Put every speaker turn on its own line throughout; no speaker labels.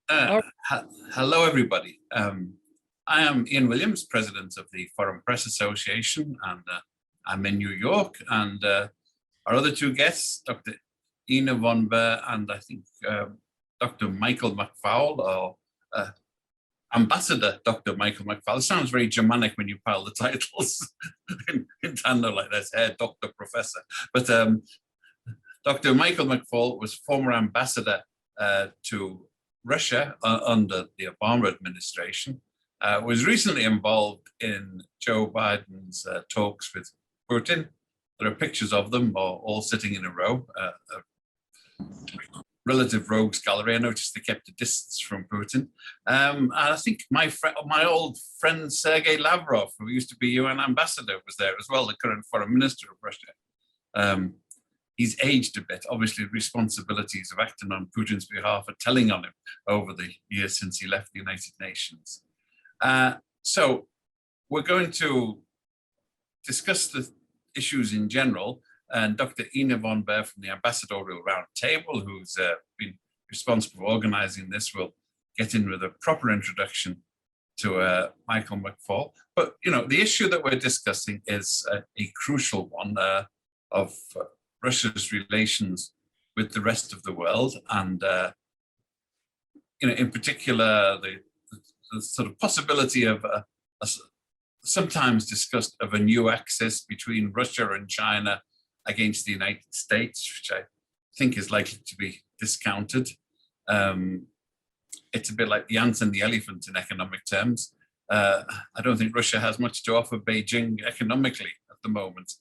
Uh,
Oh,
Hello, everybody. I am Ian Williams, president of the Foreign Press Association, and I'm in New York. And our other two guests, Dr. Ina von Ber and I think Dr. Michael McFaul, or Ambassador Dr. Michael McFaul. It sounds very Germanic when you pile the titles in tandem like this, Doctor, Professor. But Dr. Michael McFaul was former ambassador to Russia under the Obama administration, was recently involved in Joe Biden's talks with Putin. There are pictures of them all sitting in a row, a relative rogues gallery. I noticed they kept a distance from Putin. And I think my old friend Sergei Lavrov, who used to be UN ambassador, was there as well, the current foreign minister of Russia. He's aged a bit. Obviously, responsibilities of acting on Putin's behalf are telling on him over the years since he left the United Nations. So we're going to discuss the issues in general. And Dr. Ina von Ber from the Ambassadorial Roundtable, who's been responsible for organizing this, will get in with a proper introduction to Michael McFaul. But, you know, the issue that we're discussing is a crucial one of Russia's relations with the rest of the world, and you know, in particular, the sort of possibility of sometimes discussed of a new axis between Russia and China against the United States, which I think is likely to be discounted. It's a bit like the ant and the elephant in economic terms. I don't think Russia has much to offer Beijing economically at the moment.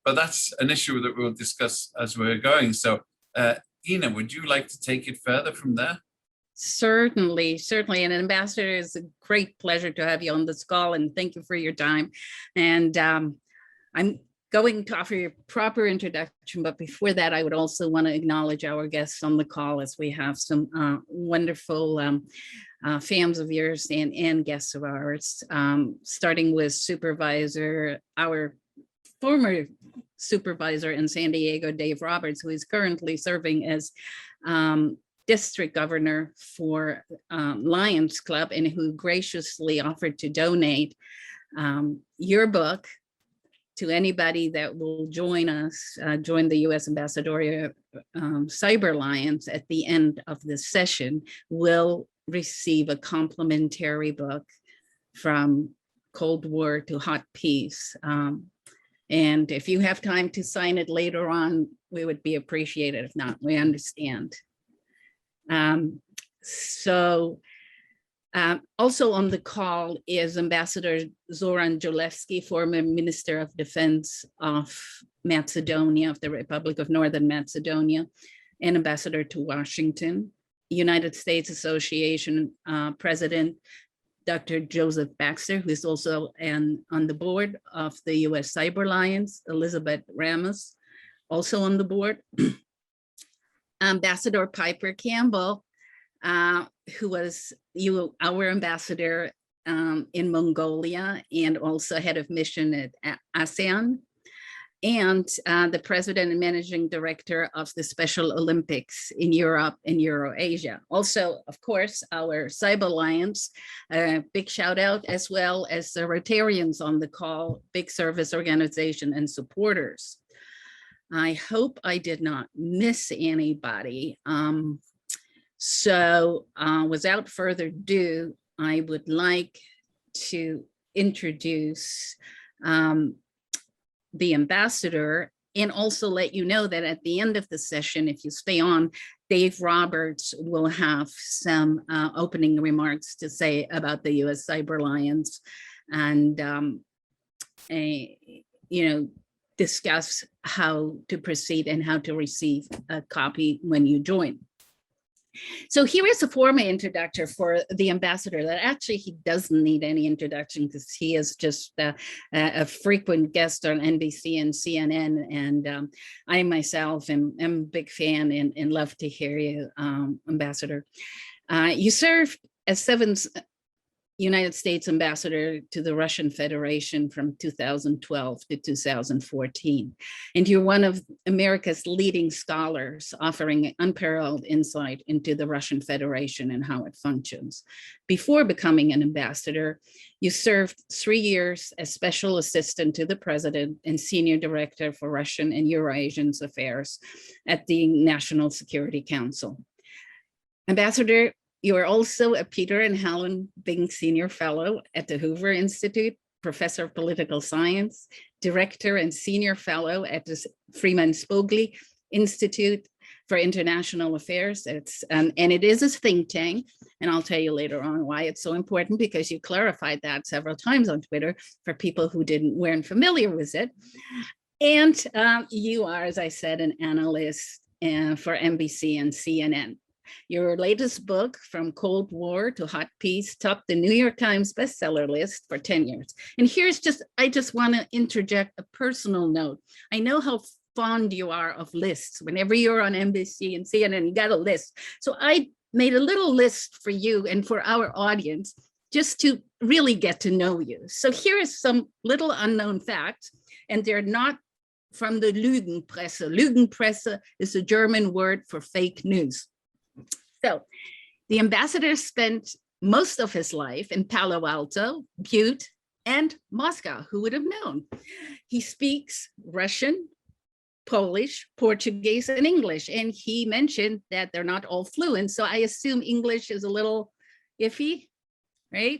But that's an issue that we'll discuss as we're going. So, Ina, would you like to take it further from there?
certainly. And Ambassador, it's a great pleasure to have you on this call, and thank you for your time. And I'm going to offer you a proper introduction, but before that, I would also want to acknowledge our guests on the call, as we have some wonderful fans of yours and guests of ours, starting with our former supervisor in San Diego, Dave Roberts, who is currently serving as district governor for Lions Club, and who graciously offered to donate your book to anybody that will join us, join the U.S. Ambassadorial Cyber Alliance at the end of this session, will receive a complimentary book, From Cold War to Hot Peace. And if you have time to sign it later on, we would be appreciated. If not, we understand. Also on the call is Ambassador Zoran Zalewski, former Minister of Defense of Macedonia, of the Republic of Northern Macedonia, and Ambassador to Washington. United States Association President Dr. Joseph Baxter, who is also on the board of the U.S. Cyber Alliance. Elizabeth Ramos, also on the board. Ambassador Piper Campbell, who was our ambassador in Mongolia and also head of mission at ASEAN, and the president and managing director of the Special Olympics in Europe and Eurasia. Also, of course, our Cyber Alliance, big shout out, as well as the Rotarians on the call, big service organization and supporters. I hope I did not miss anybody. So without further ado, I would like to introduce the ambassador, and also let you know that at the end of the session, if you stay on, Dave Roberts will have some opening remarks to say about the U.S. Cyber Alliance, and discuss how to proceed and how to receive a copy when you join. So here is a formal introduction for the ambassador that actually he doesn't need any introduction, because he is just a frequent guest on NBC and CNN. And I myself am a big fan and love to hear you, Ambassador. You served as United States ambassador to the Russian Federation from 2012 to 2014. And you're one of America's leading scholars offering unparalleled insight into the Russian Federation and how it functions. Before becoming an ambassador, you served 3 years as special assistant to the president and senior director for Russian and Eurasian Affairs at the National Security Council. Ambassador, you are also a Peter and Helen Bing Senior Fellow at the Hoover Institute, Professor of Political Science, Director and Senior Fellow at the Freeman Spogli Institute for International Affairs. And it is a think tank, and I'll tell you later on why it's so important, because you clarified that several times on Twitter for people who weren't familiar with it. And you are, as I said, an analyst for NBC and CNN. Your latest book, From Cold War to Hot Peace, topped the New York Times bestseller list for 10 years. And I just want to interject a personal note. I know how fond you are of lists. Whenever you're on NBC and CNN, you got a list. So I made a little list for you and for our audience, just to really get to know you. So here is some little unknown facts, and they're not from the Lügenpresse. Lügenpresse is a German word for fake news. So the ambassador spent most of his life in Palo Alto, Butte, and Moscow. Who would have known? He speaks Russian, Polish, Portuguese, and English. And he mentioned that they're not all fluent. So I assume English is a little iffy, right?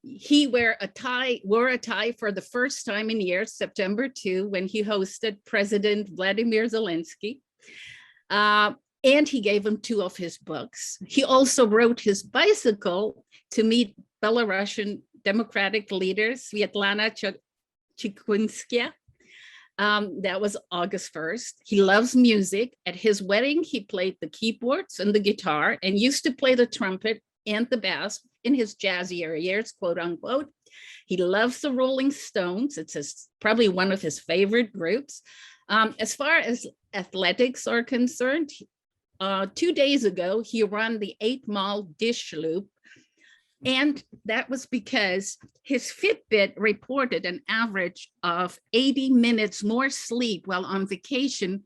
He wore a tie for the first time in years, September 2, when he hosted President Vladimir Zelensky. And he gave him 2 of his books. He also rode his bicycle to meet Belarusian democratic leader Svetlana Chikunskaya. That was August 1st. He loves music. At his wedding, he played the keyboards and the guitar and used to play the trumpet and the bass in his jazzier years, quote unquote. He loves the Rolling Stones. It's probably one of his favorite groups. As far as athletics are concerned, 2 days ago, he ran the 8-mile dish loop. And that was because his Fitbit reported an average of 80 minutes more sleep while on vacation.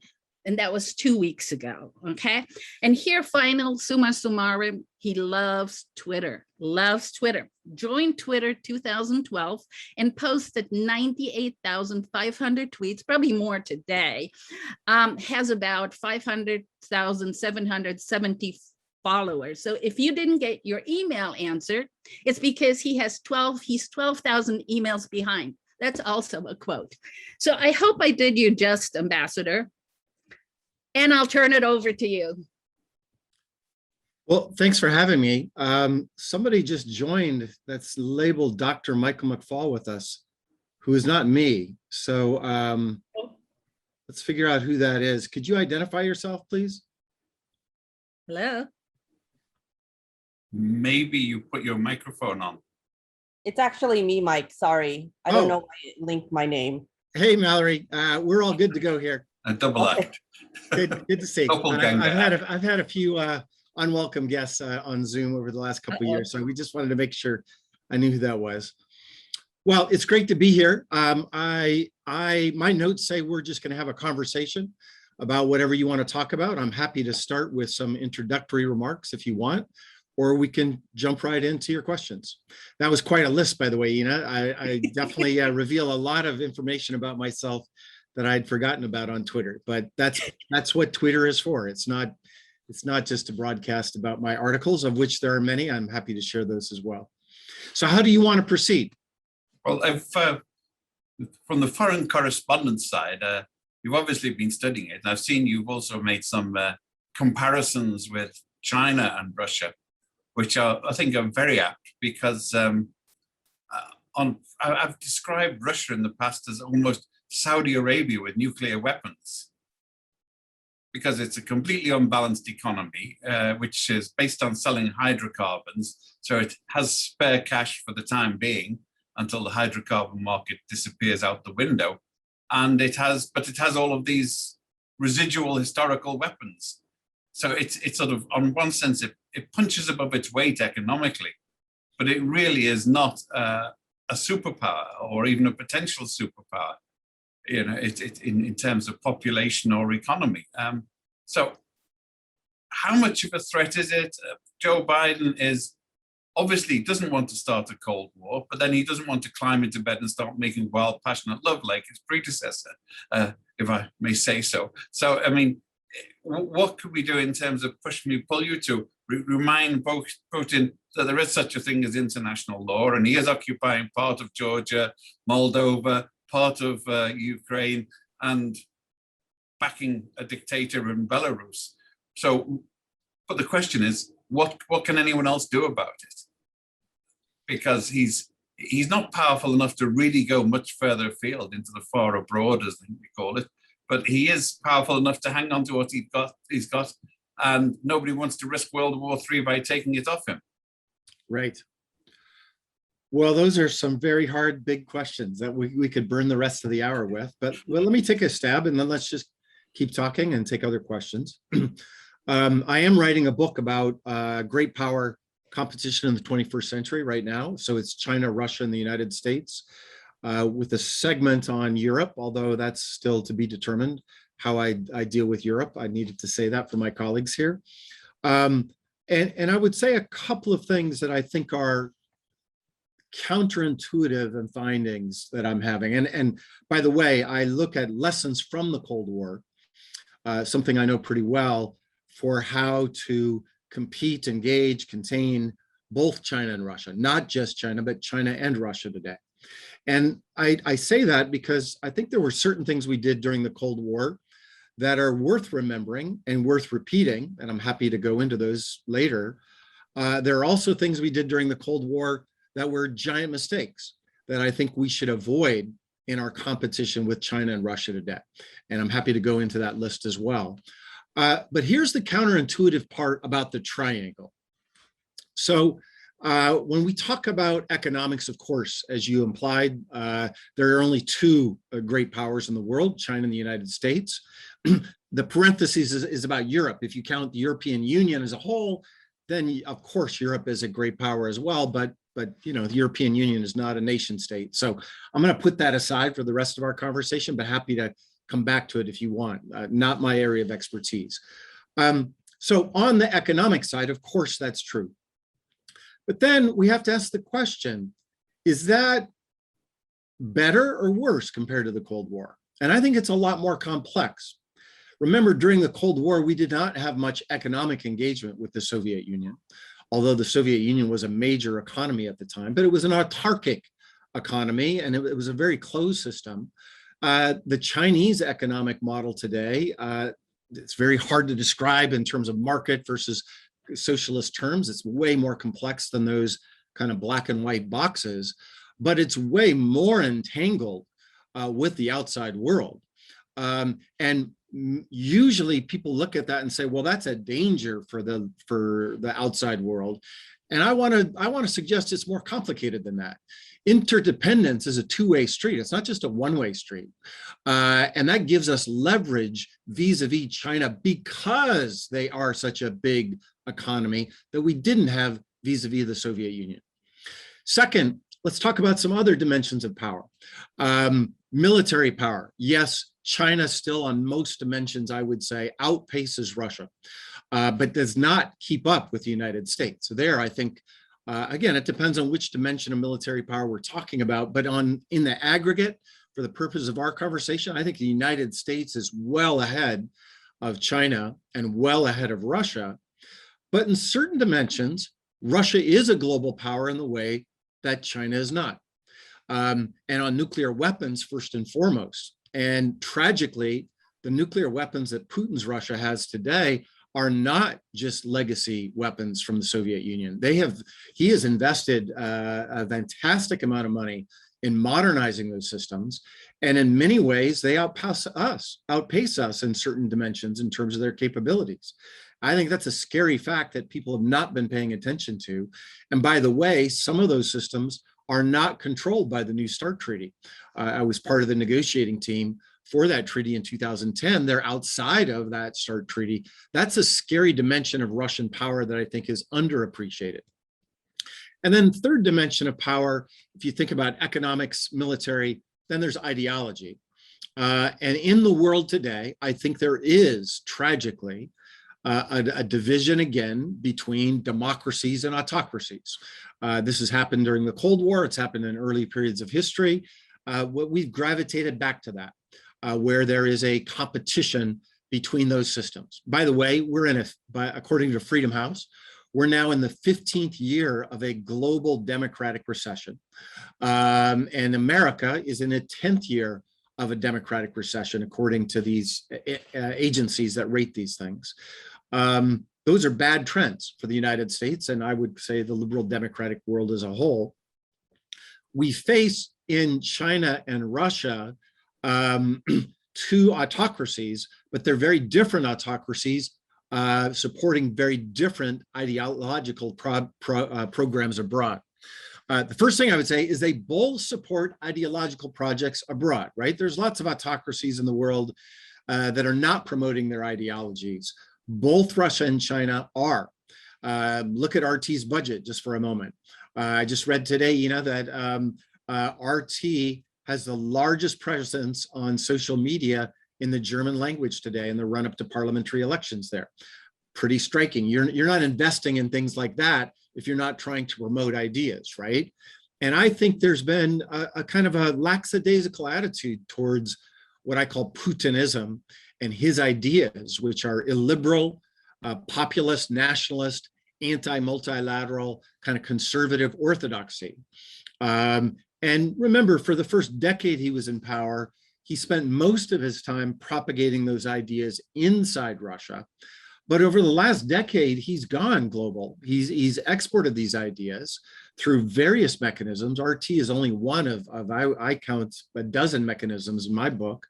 And that was 2 weeks ago, okay? And here, final summa summarum, he loves Twitter. Joined Twitter 2012 and posted 98,500 tweets, probably more today. Has about 500,770 followers. So if you didn't get your email answered, it's because he's 12,000 emails behind. That's also a quote. So I hope I did you just, Ambassador. And I'll turn it over to you.
Well, thanks for having me. Somebody just joined that's labeled Dr. Michael McFaul with us, who is not me. So let's figure out who that is. Could you identify yourself, please?
Hello.
Maybe you put your microphone on.
It's actually me, Mike. Sorry. I don't know why it linked my name.
Hey, Mallory. We're all good to go here.
A double act.
Good to see. I've had a few unwelcome guests on Zoom over the last couple of years, so we just wanted to make sure I knew who that was. Well, it's great to be here. My notes say we're just going to have a conversation about whatever you want to talk about. I'm happy to start with some introductory remarks if you want, or we can jump right into your questions. That was quite a list, by the way, Ina. I definitely reveal a lot of information about myself that I'd forgotten about on Twitter, but that's what Twitter is for. It's not just a broadcast about my articles, of which there are many. I'm happy to share those as well. So how do you want to proceed?
Well, from the foreign correspondence side, you've obviously been studying it. And I've seen you've also made some comparisons with China and Russia, which I think are very apt, because I've described Russia in the past as almost Saudi Arabia with nuclear weapons, because it's a completely unbalanced economy, which is based on selling hydrocarbons. So it has spare cash for the time being until the hydrocarbon market disappears out the window. And it has all of these residual historical weapons. So it's sort of, on one sense, it punches above its weight economically, but it really is not a superpower or even a potential superpower, you know, in terms of population or economy. So how much of a threat is it? Joe Biden obviously doesn't want to start a Cold War, but then he doesn't want to climb into bed and start making wild, passionate love like his predecessor, if I may say so. So, I mean, what could we do in terms of push me, pull you to remind Putin that there is such a thing as international law, and he is occupying part of Georgia, Moldova, part of Ukraine, and backing a dictator in Belarus. So, but the question is, what can anyone else do about it? Because he's not powerful enough to really go much further afield into the far abroad, as we call it. But he is powerful enough to hang on to what he's got, and nobody wants to risk World War III by taking it off him.
Right. Well, those are some very hard, big questions that we could burn the rest of the hour with. But well, let me take a stab, and then let's just keep talking and take other questions. I am writing a book about great power competition in the 21st century right now. So it's China, Russia, and the United States, with a segment on Europe, although that's still to be determined how I deal with Europe. I needed to say that for my colleagues here. And I would say a couple of things that I think are counterintuitive in findings that I'm having. And by the way, I look at lessons from the Cold War, something I know pretty well, for how to compete, engage, contain both China and Russia, not just China, but China and Russia today. And I say that because I think there were certain things we did during the Cold War that are worth remembering and worth repeating, and I'm happy to go into those later. There are also things we did during the Cold War that were giant mistakes that I think we should avoid in our competition with China and Russia today. And I'm happy to go into that list as well. But here's the counterintuitive part about the triangle. So when we talk about economics, of course, as you implied, there are only two great powers in the world, China and the United States. The parentheses is about Europe. If you count the European Union as a whole, then of course Europe is a great power as well, but you know, the European Union is not a nation state. So I'm going to put that aside for the rest of our conversation, but happy to come back to it if you want. Not my area of expertise. So on the economic side, of course, that's true. But then we have to ask the question, is that better or worse compared to the Cold War? And I think it's a lot more complex. Remember, during the Cold War, we did not have much economic engagement with the Soviet Union, although the Soviet Union was a major economy at the time, but it was an autarkic economy, and it was a very closed system. The Chinese economic model today, it's very hard to describe in terms of market versus socialist terms. It's way more complex than those kind of black and white boxes, but it's way more entangled with the outside world. And usually people look at that and say, well, that's a danger for the outside world. And I want to suggest it's more complicated than that. Interdependence is a two-way street. It's not just a one-way street. And that gives us leverage vis-a-vis China because they are such a big economy that we didn't have vis-a-vis the Soviet Union. Second, let's talk about some other dimensions of power. Military power. Yes, China still on most dimensions, I would say, outpaces Russia, but does not keep up with the United States. So there, I think, again, it depends on which dimension of military power we're talking about, but in the aggregate, for the purpose of our conversation, I think the United States is well ahead of China and well ahead of Russia. But in certain dimensions, Russia is a global power in the way that China is not. And on nuclear weapons, first and foremost. And tragically, the nuclear weapons that Putin's Russia has today are not just legacy weapons from the Soviet Union. He has invested a fantastic amount of money in modernizing those systems. And in many ways, they outpace us in certain dimensions in terms of their capabilities. I think that's a scary fact that people have not been paying attention to. And by the way, some of those systems are not controlled by the New START Treaty. I was part of the negotiating team for that treaty in 2010. They're outside of that START treaty. That's a scary dimension of Russian power that I think is underappreciated. And then third dimension of power, if you think about economics, military, then there's ideology. And in the world today, I think there is tragically a division again between democracies and autocracies. This has happened during the Cold War. It's happened in early periods of history. We've gravitated back to that, where there is a competition between those systems. By the way, we're in according to Freedom House, we're now in the 15th year of a global democratic recession. And America is in a 10th year of a democratic recession, according to these agencies that rate these things. Those are bad trends for the United States, and I would say the liberal democratic world as a whole. We face in China and Russia two autocracies, but they're very different autocracies, supporting very different ideological programs abroad. The first thing I would say is they both support ideological projects abroad, right? There's lots of autocracies in the world that are not promoting their ideologies. Both Russia and China are. Look at RT's budget just for a moment. I just read today, Ina, that RT has the largest presence on social media in the German language today in the run up to parliamentary elections there. Pretty striking. You're not investing in things like that if you're not trying to promote ideas, right? And I think there's been a kind of a lackadaisical attitude towards what I call Putinism and his ideas, which are illiberal, populist, nationalist, anti-multilateral, kind of conservative orthodoxy. And remember, for the first decade he was in power, he spent most of his time propagating those ideas inside Russia. But over the last decade, he's gone global. He's exported these ideas through various mechanisms. RT is only one of I count a dozen mechanisms in my book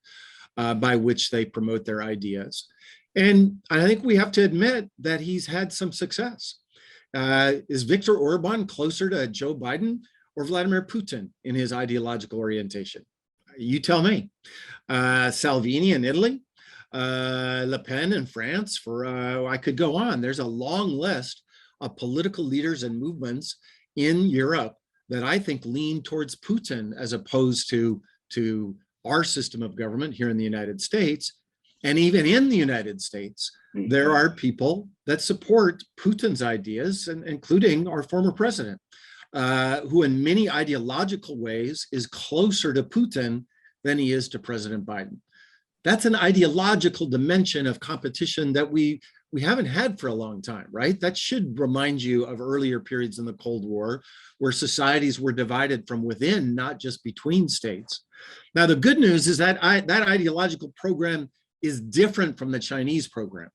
by which they promote their ideas. And I think we have to admit that he's had some success. Is Viktor Orban closer to Joe Biden or Vladimir Putin in his ideological orientation? You tell me. Salvini in Italy, Le Pen in France, I could go on. There's a long list of political leaders and movements in Europe that I think lean towards Putin as opposed to our system of government here in the United States. And even in the United States, there are people that support Putin's ideas, and including our former president, who in many ideological ways is closer to Putin than he is to President Biden. That's an ideological dimension of competition that we haven't had for a long time, right? That should remind you of earlier periods in the Cold War where societies were divided from within, not just between states. Now, the good news is that that ideological program is different from the Chinese program.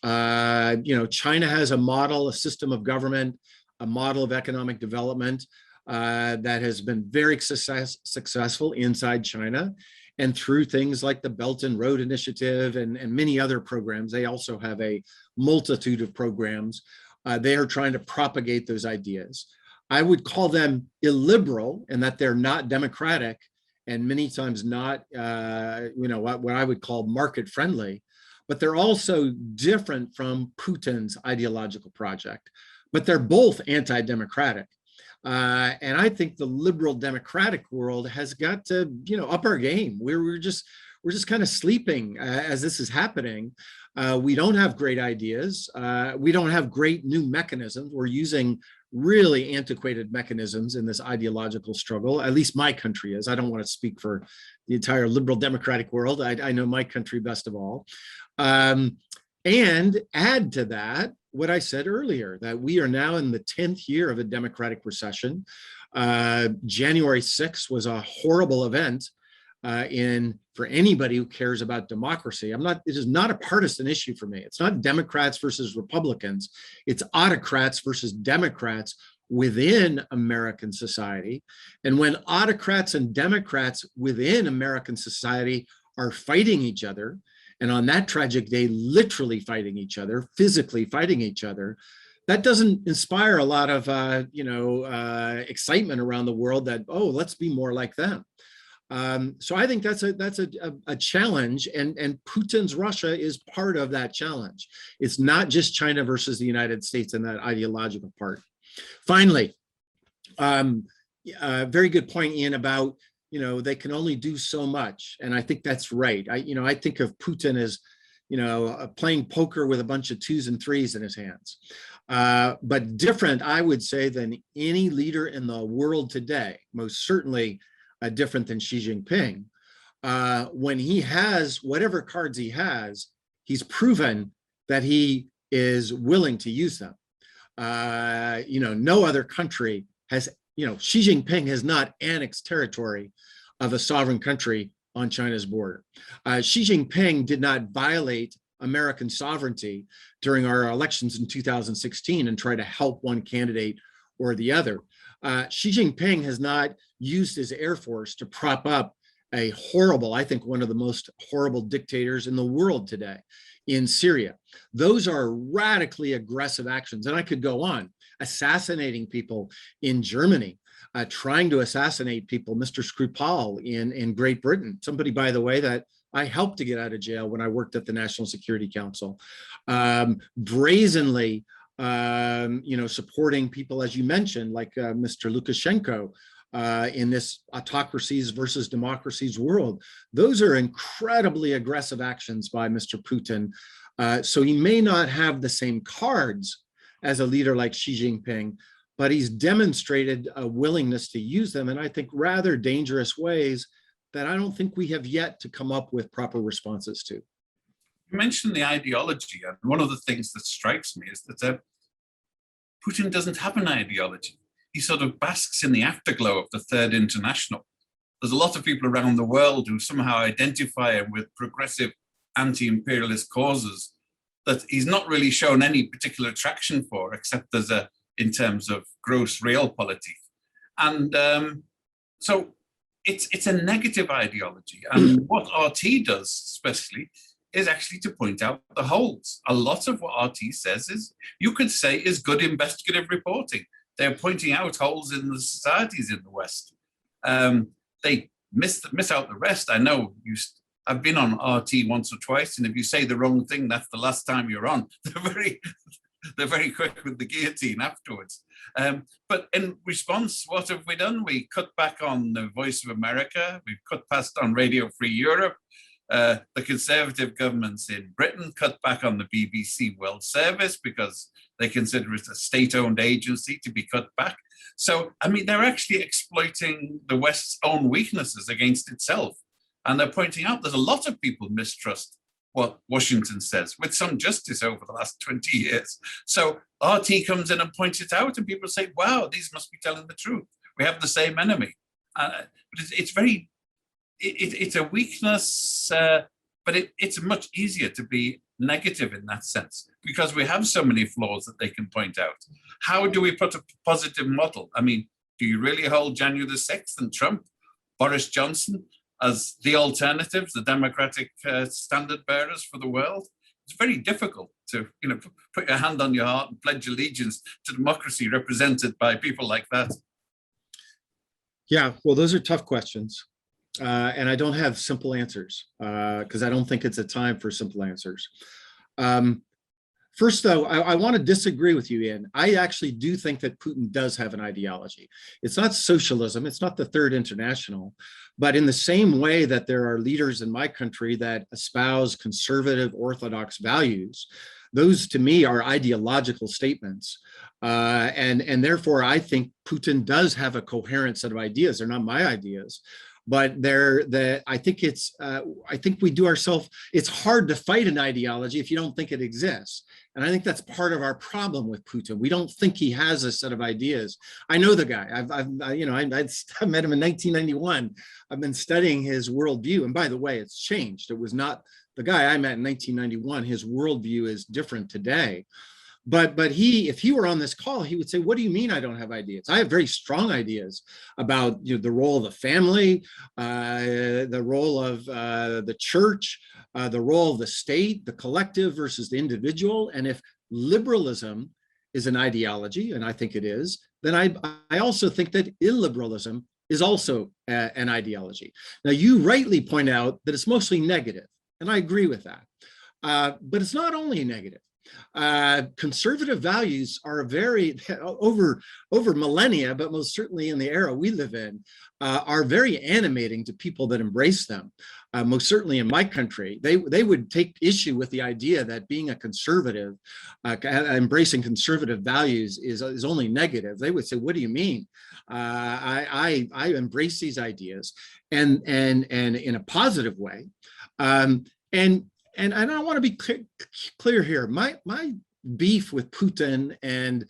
China has a model, a system of government, a model of economic development that has been very successful inside China. And through things like the Belt and Road Initiative and many other programs, they also have a multitude of programs. They are trying to propagate those ideas. I would call them illiberal in that they're not democratic and many times not, what I would call market friendly, but they're also different from Putin's ideological project, but they're both anti-democratic. And I think the liberal democratic world has got to, up our game. We're just kind of sleeping as this is happening. We don't have great ideas. We don't have great new mechanisms. We're using really antiquated mechanisms in this ideological struggle. At least my country is. I don't want to speak for the entire liberal democratic world. I know my country best of all. And add to that what I said earlier, that we are now in the 10th year of a democratic recession. January 6th was a horrible event for anybody who cares about democracy. It is not a partisan issue for me. It's not Democrats versus Republicans. It's autocrats versus Democrats within American society. And when autocrats and Democrats within American society are fighting each other, and on that tragic day, literally fighting each other, physically fighting each other, that doesn't inspire a lot of excitement around the world that, oh, let's be more like them. So I think that's a challenge, and Putin's Russia is part of that challenge. It's not just China versus the United States in that ideological part. Finally, very good point, Ian, about, they can only do so much, and I think that's right. I think of Putin as, playing poker with a bunch of 2s and 3s in his hands, but different, I would say, than any leader in the world today. Most certainly different than Xi Jinping. When he has whatever cards he has, he's proven that he is willing to use them. No other country has, Xi Jinping has not annexed territory of a sovereign country on China's border. Xi Jinping did not violate American sovereignty during our elections in 2016 and try to help one candidate or the other. Xi Jinping has not used his Air Force to prop up a horrible, I think one of the most horrible dictators in the world today in Syria. Those are radically aggressive actions. And I could go on, assassinating people in Germany, trying to assassinate people, Mr. Skripal in Great Britain, somebody, by the way, that I helped to get out of jail when I worked at the National Security Council, brazenly supporting people, as you mentioned, like Mr. Lukashenko in this autocracies versus democracies world. Those are incredibly aggressive actions by Mr. Putin. So he may not have the same cards as a leader like Xi Jinping, but he's demonstrated a willingness to use them, and I think rather dangerous ways that I don't think we have yet to come up with proper responses to.
You mentioned the ideology, and one of the things that strikes me is that Putin doesn't have an ideology. He sort of basks in the afterglow of the Third International. There's a lot of people around the world who somehow identify him with progressive anti-imperialist causes that he's not really shown any particular attraction for, except in terms of gross realpolitik. And so it's a negative ideology. And what RT does, especially, is actually to point out the holes. A lot of what RT says you could say, is good investigative reporting. They're pointing out holes in the societies in the West. They miss out the rest. I know I've been on RT once or twice, and if you say the wrong thing, that's the last time you're on. They're very quick with the guillotine afterwards. But in response, what have we done? We cut back on the Voice of America. We've cut past on Radio Free Europe. The Conservative governments in Britain cut back on the BBC World Service because they consider it a state-owned agency to be cut back. So, I mean, they're actually exploiting the West's own weaknesses against itself. And they're pointing out that a lot of people mistrust what Washington says, with some justice over the last 20 years. So RT comes in and points it out, and people say, wow, these must be telling the truth. We have the same enemy. But it's a weakness, but it's much easier to be negative in that sense, because we have so many flaws that they can point out. How do we put a positive model? I mean, do you really hold January the 6th and Trump, Boris Johnson as the alternatives, the democratic standard bearers for the world? It's very difficult to put your hand on your heart and pledge allegiance to democracy represented by people like that.
Yeah, well, those are tough questions. And I don't have simple answers because I don't think it's a time for simple answers. First, though, I want to disagree with you, Ian. I actually do think that Putin does have an ideology. It's not socialism. It's not the Third International. But in the same way that there are leaders in my country that espouse conservative orthodox values, those to me are ideological statements. And therefore, I think Putin does have a coherent set of ideas. They're not my ideas. But I think we do ourselves, it's hard to fight an ideology if you don't think it exists. And I think that's part of our problem with Putin. We don't think he has a set of ideas. I know the guy. I met him in 1991. I've been studying his worldview. And by the way, it's changed. It was not the guy I met in 1991. His worldview is different today. But if he were on this call, he would say, what do you mean I don't have ideas? I have very strong ideas about the role of the family, the role of the church, the role of the state, the collective versus the individual. And if liberalism is an ideology, and I think it is, then I also think that illiberalism is also an ideology. Now, you rightly point out that it's mostly negative, and I agree with that. But it's not only negative. Conservative values are very, over millennia, but most certainly in the era we live in, are very animating to people that embrace them. Most certainly in my country, they would take issue with the idea that being a conservative, embracing conservative values is only negative. They would say, what do you mean? I embrace these ideas and in a positive way. And I want to be clear here. My beef with Putin and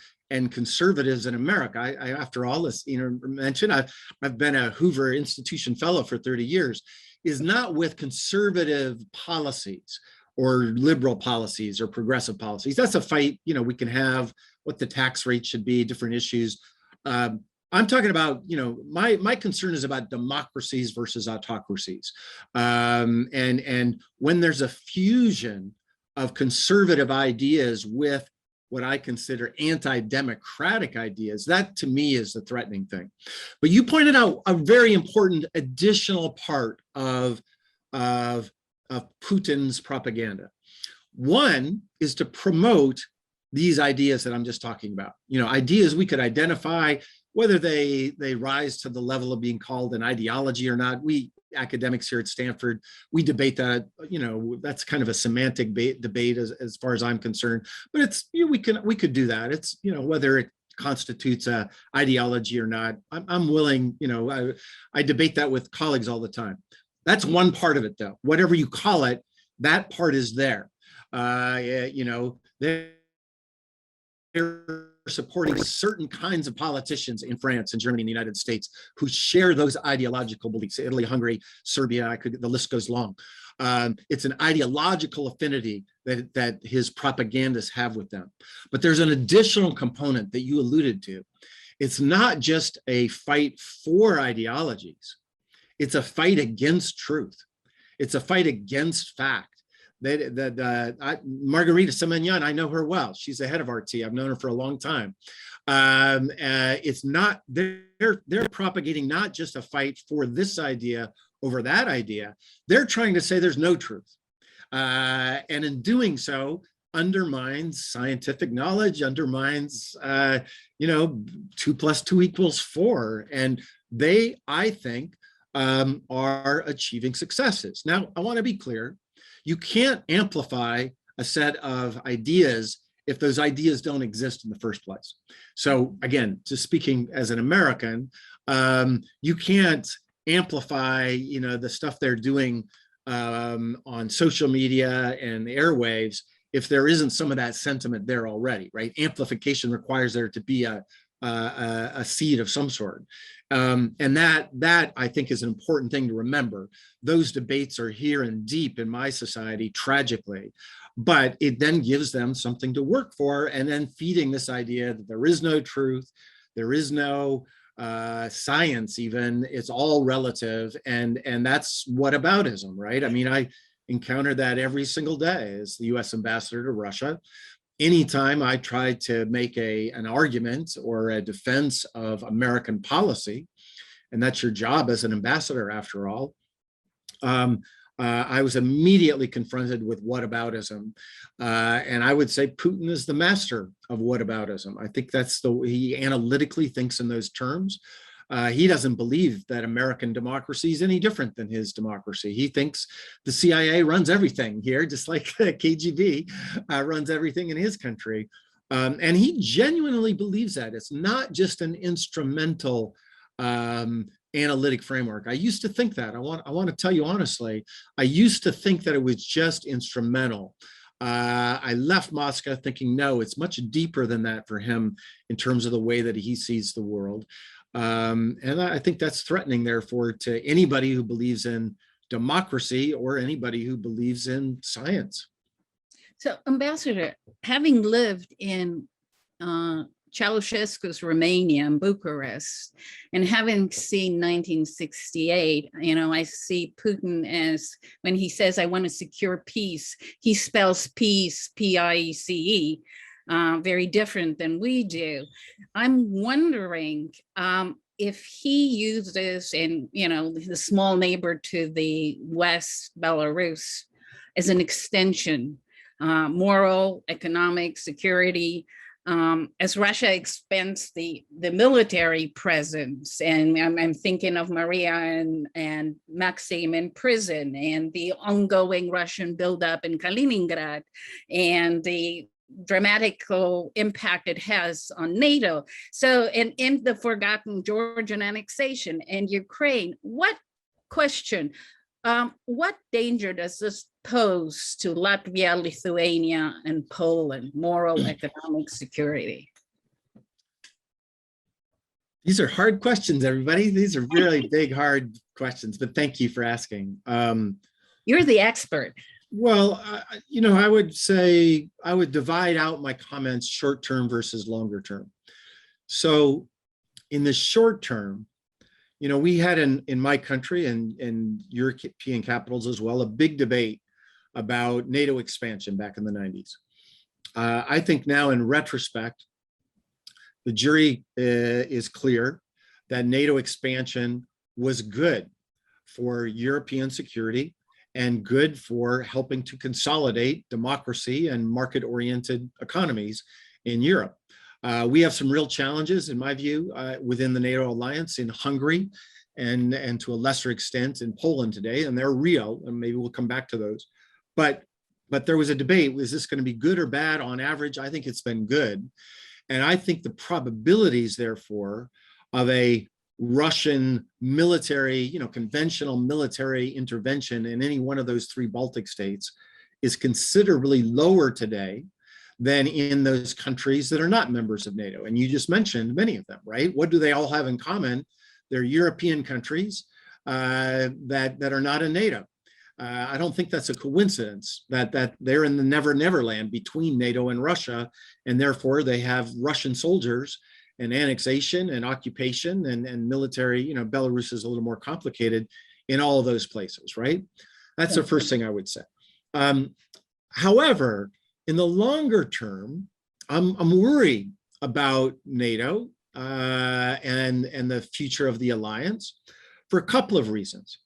conservatives in America, I after all, as Ina mentioned, I've been a Hoover Institution fellow for 30 years, is not with conservative policies or liberal policies or progressive policies. That's a fight, we can have, what the tax rate should be, different issues. I'm talking about, my concern is about democracies versus autocracies. And when there's a fusion of conservative ideas with what I consider anti-democratic ideas, that to me is the threatening thing. But you pointed out a very important additional part of Putin's propaganda. One is to promote these ideas that I'm just talking about, ideas we could identify, whether they rise to the level of being called an ideology or not. We academics here at Stanford, we debate that, that's kind of a semantic debate as far as I'm concerned, but it's, we could do that. It's, whether it constitutes a ideology or not, I'm willing, I debate that with colleagues all the time. That's one part of it though. Whatever you call it, that part is there. They're supporting certain kinds of politicians in France and Germany and the United States who share those ideological beliefs. Italy, Hungary, Serbia, the list goes long. It's an ideological affinity that his propagandists have with them. But there's an additional component that you alluded to. It's not just a fight for ideologies. It's a fight against truth. It's a fight against fact. Margarita Simonyan, I know her well. She's the head of RT. I've known her for a long time. It's not, they're propagating not just a fight for this idea over that idea. They're trying to say there's no truth. And in doing so, undermines scientific knowledge, undermines, 2 + 2 = 4. And they, I think, are achieving successes. Now, I want to be clear. You can't amplify a set of ideas if those ideas don't exist in the first place. So again, just speaking as an American, you can't amplify, the stuff they're doing on social media and the airwaves if there isn't some of that sentiment there already, right? Amplification requires there to be a seed of some sort. And that I think is an important thing to remember. Those debates are here and deep in my society, tragically, but it then gives them something to work for, and then feeding this idea that there is no truth, there is no science even, it's all relative, and that's whataboutism, right? I mean, I encounter that every single day as the US ambassador to Russia. Anytime I try to make an argument or a defense of American policy, and that's your job as an ambassador after all, I was immediately confronted with whataboutism. And I would say Putin is the master of whataboutism. I think he analytically thinks in those terms. He doesn't believe that American democracy is any different than his democracy. He thinks the CIA runs everything here, just like KGB runs everything in his country. And he genuinely believes that. It's not just an instrumental analytic framework. I used to think that. I want to tell you honestly, I used to think that it was just instrumental. I left Moscow thinking, no, it's much deeper than that for him in terms of the way that he sees the world. And I think that's threatening, therefore, to anybody who believes in democracy or anybody who believes in science.
So, Ambassador, having lived in Ceausescu's Romania and Bucharest, and having seen 1968, I see Putin as, when he says, I want to secure peace, he spells peace, P-I-E-C-E. Very different than we do. I'm wondering if he uses, and the small neighbor to the west, Belarus, as an extension, moral, economic, security, as Russia expands the military presence, and I'm thinking of Maria and Maxim in prison, and the ongoing Russian buildup in Kaliningrad, and the dramatic impact it has on NATO. So, and in the forgotten Georgian annexation and Ukraine, what danger does this pose to Latvia, Lithuania, and Poland, moral, economic, security?
These are hard questions, everybody. These are really big, hard questions, but thank you for asking.
You're the expert.
Well, I would say I would divide out my comments short term versus longer term. So in the short term, we had in my country and in European capitals as well, a big debate about NATO expansion back in the 90s. I think now in retrospect, the jury is clear that NATO expansion was good for European security and good for helping to consolidate democracy and market-oriented economies in Europe. We have some real challenges, in my view, within the NATO alliance in Hungary and to a lesser extent in Poland today, and they're real, and maybe we'll come back to those. But there was a debate, was this going to be good or bad on average? I think it's been good. And I think the probabilities, therefore, of a Russian military, conventional military intervention in any one of those three Baltic states is considerably lower today than in those countries that are not members of NATO. And you just mentioned many of them, right? What do they all have in common? They're European countries that are not in NATO. I don't think that's a coincidence that they're in the never land between NATO and Russia, and therefore they have Russian soldiers and annexation and occupation and military. Belarus is a little more complicated in all of those places, right? That's the first thing I would say. However, in the longer term, I'm worried about NATO and the future of the alliance for a couple of reasons.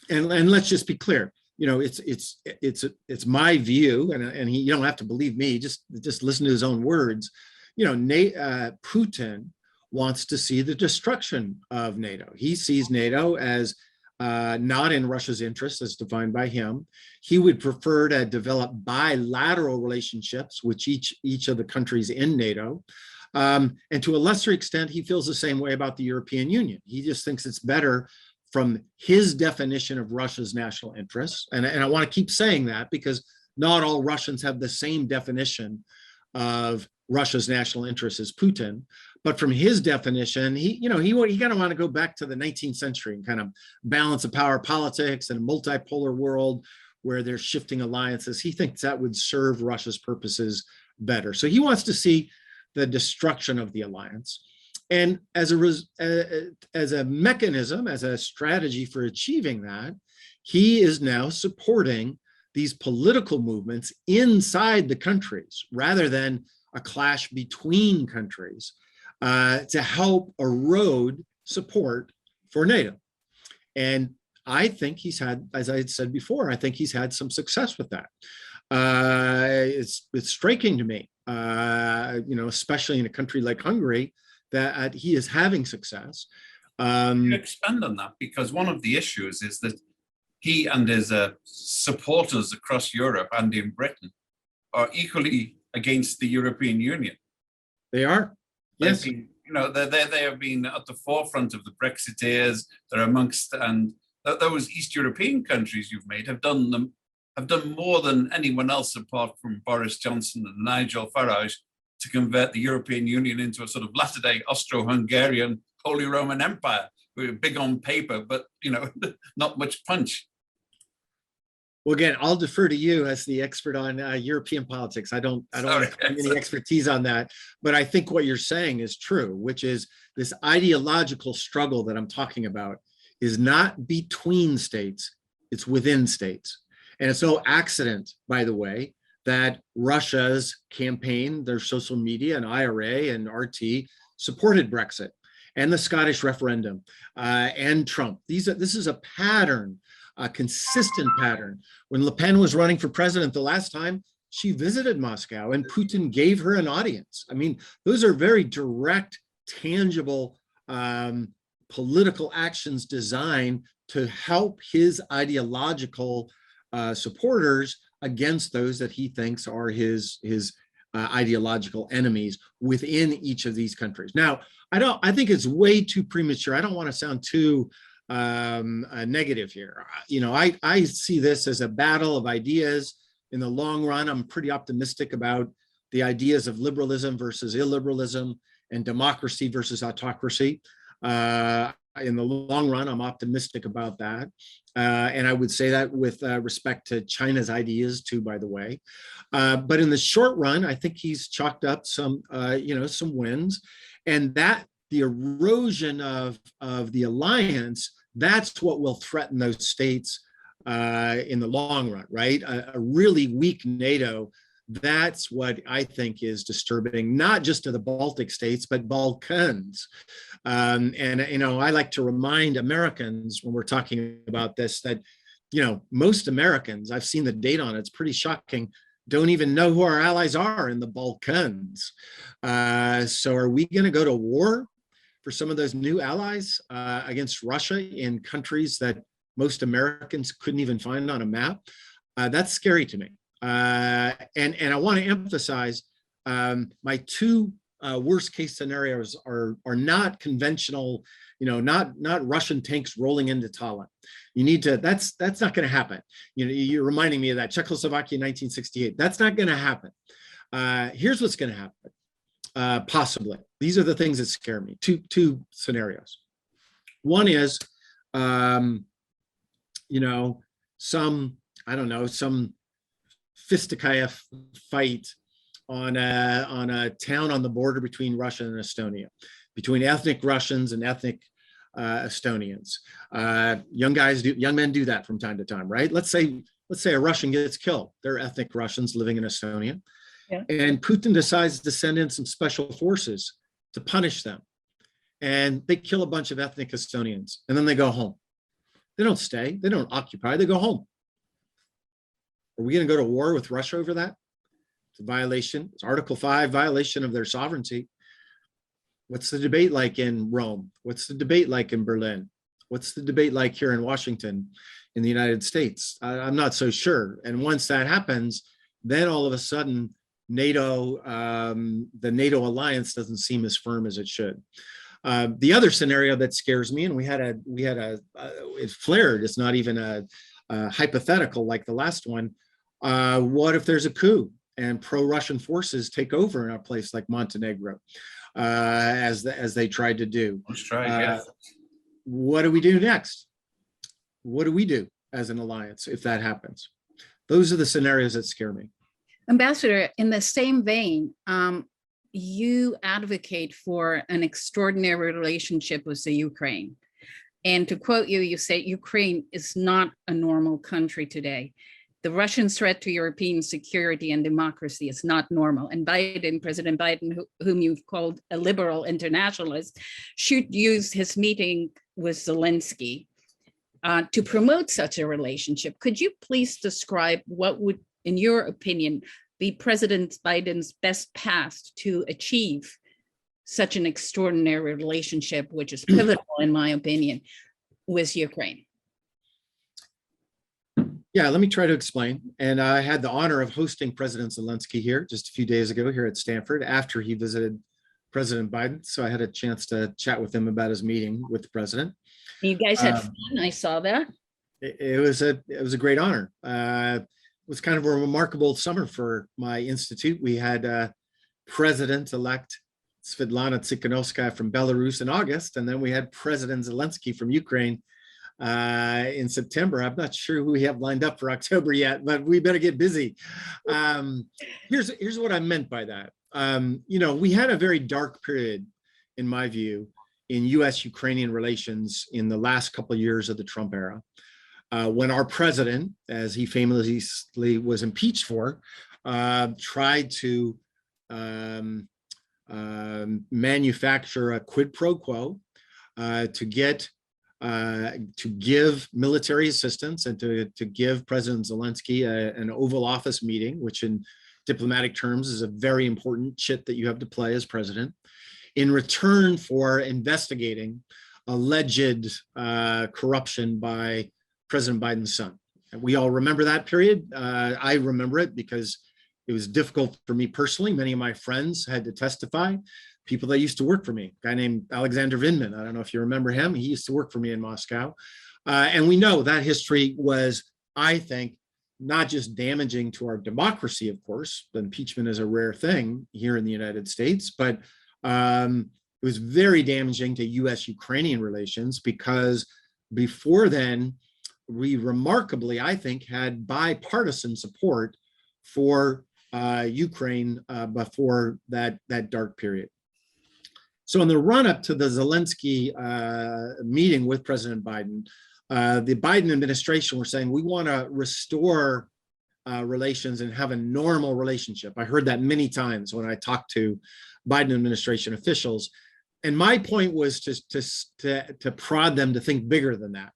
And let's just be clear, it's my view, and you don't have to believe me, just listen to his own words. Putin wants to see the destruction of NATO. He sees NATO as not in Russia's interest as defined by him. He would prefer to develop bilateral relationships with each of the countries in NATO. And to a lesser extent, he feels the same way about the European Union. He just thinks it's better from his definition of Russia's national interests. And I want to keep saying that because not all Russians have the same definition of Russia's national interests as Putin. But from his definition, he kind of want to go back to the 19th century and kind of balance of power politics and a multipolar world where there's shifting alliances. He thinks that would serve Russia's purposes better. So he wants to see the destruction of the alliance. And as a mechanism, as a strategy for achieving that, he is now supporting these political movements inside the countries rather than a clash between countries to help erode support for NATO. And I think he's had, as I had said before, I think he's had some success with that. It's striking to me, especially in a country like Hungary, that he is having success.
You expand on that, because one of the issues is that he and his supporters across Europe and in Britain are equally against the European Union.
They are, yes.
They have been at the forefront of the Brexiteers. They're amongst, and those East European countries you've made have done more than anyone else apart from Boris Johnson and Nigel Farage to convert the European Union into a sort of latter-day Austro-Hungarian Holy Roman Empire. We're big on paper, but not much punch.
Well, again, I'll defer to you as the expert on European politics. I don't have any expertise on that, but I think what you're saying is true, which is this ideological struggle that I'm talking about is not between states, it's within states. And it's no accident, by the way, that Russia's campaign, their social media and IRA and RT supported Brexit. and the Scottish referendum, and Trump. This is a pattern, a consistent pattern. When Le Pen was running for president the last time, she visited Moscow and Putin gave her an audience. I mean, those are very direct, tangible political actions designed to help his ideological supporters against those that he thinks are his ideological enemies within each of these countries. Now, I think it's way too premature. I don't want to sound too negative here. You know, I see this as a battle of ideas. In the long run, I'm pretty optimistic about the ideas of liberalism versus illiberalism and democracy versus autocracy. In the long run, I'm optimistic about that. And I would say that with respect to China's ideas too, by the way. But in the short run, I think he's chalked up some, some wins, and that the erosion of the alliance, that's what will threaten those states in the long run, right? A really weak NATO, that's what I think is disturbing, not just to the Baltic states, but Balkans. And, I like to remind Americans when we're talking about this that, most Americans, I've seen the data on it, it's pretty shocking, don't even know who our allies are in the Balkans. So are we going to go to war for some of those new allies against Russia in countries that most Americans couldn't even find on a map? That's scary to me. And I want to emphasize my two worst case scenarios are not conventional, not Russian tanks rolling into Tallinn. You need to, that's not going to happen. You're reminding me of that Czechoslovakia 1968. That's not going to happen. Here's what's going to happen. Possibly. These are the things that scare me. Two scenarios. One is, some fisticuff fight on a town on the border between Russia and Estonia, between ethnic Russians and ethnic Estonians. Young men do that from time to time, right? Let's say a Russian gets killed. They're ethnic Russians living in Estonia. Yeah. And Putin decides to send in some special forces to punish them. And they kill a bunch of ethnic Estonians, and then they go home. They don't stay, they don't occupy, they go home. Are we going to go to war with Russia over that? It's a violation. It's Article 5 violation of their sovereignty. What's the debate like in Rome? What's the debate like in Berlin? What's the debate like here in Washington, in the United States? I'm not so sure. And once that happens, then all of a sudden, NATO, the NATO alliance doesn't seem as firm as it should. The other scenario that scares me, and it flared, it's not even a hypothetical like the last one. What if there's a coup and pro-Russian forces take over in a place like Montenegro, as they tried to do? What do we do next? What do we do as an alliance if that happens? Those are the scenarios that scare me.
Ambassador, in the same vein, you advocate for an extraordinary relationship with the Ukraine. And to quote you, you say Ukraine is not a normal country today. The Russian threat to European security and democracy is not normal. And President Biden, whom you've called a liberal internationalist, should use his meeting with Zelensky to promote such a relationship. Could you please describe what would, in your opinion, be President Biden's best path to achieve such an extraordinary relationship, which is pivotal, in my opinion, with Ukraine?
Yeah, let me try to explain. And I had the honor of hosting President Zelensky here just a few days ago here at Stanford after he visited President Biden. So I had a chance to chat with him about his meeting with the president.
You guys had fun, I saw that.
It was a great honor. It was kind of a remarkable summer for my institute. We had President-elect Svetlana Tsikhanouskaya from Belarus in August, and then we had President Zelensky from Ukraine in September. I'm not sure who we have lined up for October yet, but we better get busy. Here's what I meant by that. We had a very dark period, in my view, in US-Ukrainian relations in the last couple of years of the Trump era, when our president, as he famously was impeached for, tried to manufacture a quid pro quo to give military assistance and to give President Zelensky an Oval Office meeting, which in diplomatic terms is a very important chit that you have to play as president, in return for investigating alleged corruption by President Biden's son. And we all remember that period. I remember it because it was difficult for me personally. Many of my friends had to testify. People that used to work for me, a guy named Alexander Vindman. I don't know if you remember him. He used to work for me in Moscow. And we know that history was, I think, not just damaging to our democracy, of course. Impeachment is a rare thing here in the United States, but it was very damaging to US-Ukrainian relations because before then, we remarkably, I think, had bipartisan support for Ukraine before that dark period. So in the run-up to the Zelensky meeting with President Biden, the Biden administration were saying, we want to restore relations and have a normal relationship. I heard that many times when I talked to Biden administration officials. And my point was to prod them to think bigger than that.